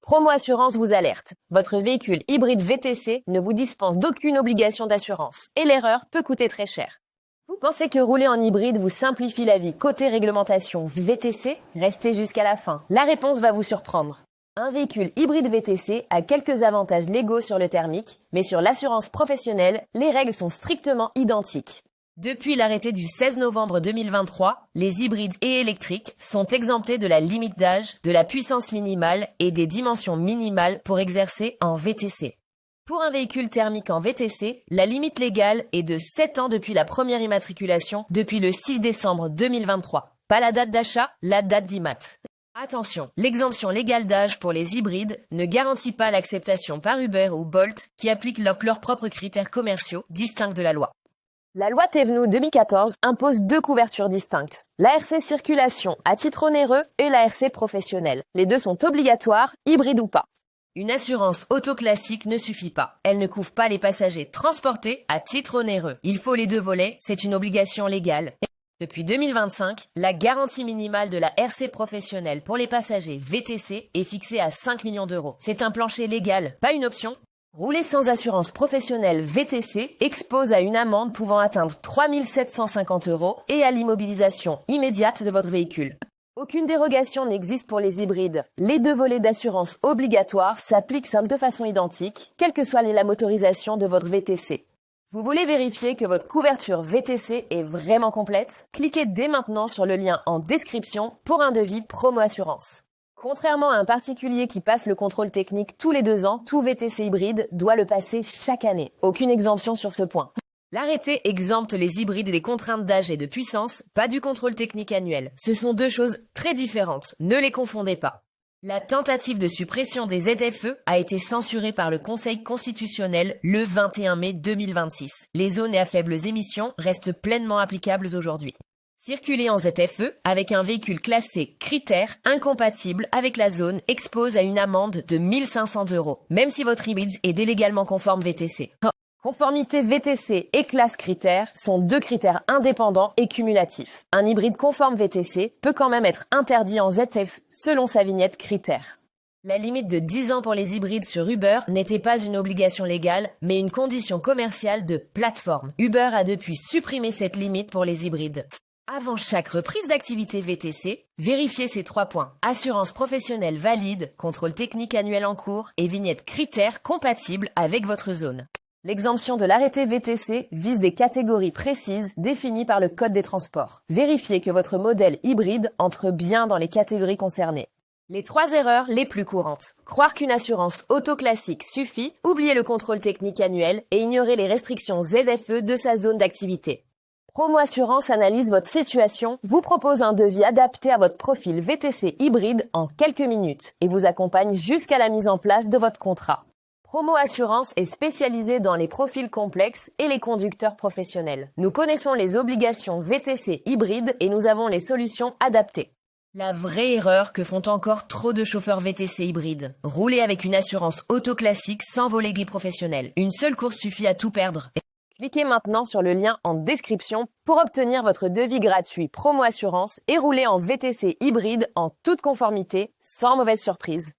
Promo Assurance vous alerte. Votre véhicule hybride VTC ne vous dispense d'aucune obligation d'assurance et l'erreur peut coûter très cher. Vous pensez que rouler en hybride vous simplifie la vie côté réglementation VTC? Restez jusqu'à la fin. La réponse va vous surprendre. Un véhicule hybride VTC a quelques avantages légaux sur le thermique, mais sur l'assurance professionnelle, les règles sont strictement identiques. Depuis l'arrêté du 16 novembre 2023, les hybrides et électriques sont exemptés de la limite d'âge, de la puissance minimale et des dimensions minimales pour exercer en VTC. Pour un véhicule thermique en VTC, la limite légale est de 7 ans depuis la première immatriculation, depuis le 6 décembre 2023. Pas la date d'achat, la date d'IMAT. Attention, l'exemption légale d'âge pour les hybrides ne garantit pas l'acceptation par Uber ou Bolt qui appliquent leurs propres critères commerciaux distincts de la loi. La loi Thévenoud 2014 impose 2 couvertures distinctes. L'ARC circulation à titre onéreux et l'ARC professionnelle. Les deux sont obligatoires, hybrides ou pas. Une assurance auto classique ne suffit pas. Elle ne couvre pas les passagers transportés à titre onéreux. Il faut les 2 volets, c'est une obligation légale. Depuis 2025, la garantie minimale de la RC professionnelle pour les passagers VTC est fixée à 5 millions d'euros. C'est un plancher légal, pas une option. Rouler sans assurance professionnelle VTC expose à une amende pouvant atteindre 3 750 euros et à l'immobilisation immédiate de votre véhicule. Aucune dérogation n'existe pour les hybrides. Les 2 volets d'assurance obligatoires s'appliquent de façon identique, quelle que soit la motorisation de votre VTC. Vous voulez vérifier que votre couverture VTC est vraiment complète? Cliquez dès maintenant sur le lien en description pour un devis Promo Assurance. Contrairement à un particulier qui passe le contrôle technique tous les 2 ans, tout VTC hybride doit le passer chaque année. Aucune exemption sur ce point. L'arrêté exempte les hybrides des contraintes d'âge et de puissance, pas du contrôle technique annuel. Ce sont 2 choses très différentes, ne les confondez pas. La tentative de suppression des ZFE a été censurée par le Conseil constitutionnel le 21 mai 2026. Les zones à faibles émissions restent pleinement applicables aujourd'hui. Circuler en ZFE avec un véhicule classé critère incompatible avec la zone expose à une amende de 1 500 euros, même si votre hybride est délégalement conforme VTC. Conformité VTC et classe critère sont 2 critères indépendants et cumulatifs. Un hybride conforme VTC peut quand même être interdit en ZF selon sa vignette critère. La limite de 10 ans pour les hybrides sur Uber n'était pas une obligation légale, mais une condition commerciale de plateforme. Uber a depuis supprimé cette limite pour les hybrides. Avant chaque reprise d'activité VTC, vérifiez ces 3 points. Assurance professionnelle valide, contrôle technique annuel en cours et vignette critère compatible avec votre zone. L'exemption de l'arrêté VTC vise des catégories précises définies par le Code des transports. Vérifiez que votre modèle hybride entre bien dans les catégories concernées. Les 3 erreurs les plus courantes. Croire qu'une assurance auto classique suffit, oublier le contrôle technique annuel et ignorer les restrictions ZFE de sa zone d'activité. Promo Assurance analyse votre situation, vous propose un devis adapté à votre profil VTC hybride en quelques minutes et vous accompagne jusqu'à la mise en place de votre contrat. Promo Assurance est spécialisée dans les profils complexes et les conducteurs professionnels. Nous connaissons les obligations VTC hybrides et nous avons les solutions adaptées. La vraie erreur que font encore trop de chauffeurs VTC hybrides. Rouler avec une assurance auto classique sans volet gris professionnel. Une seule course suffit à tout perdre. Cliquez maintenant sur le lien en description pour obtenir votre devis gratuit Promo Assurance et rouler en VTC hybride en toute conformité, sans mauvaise surprise.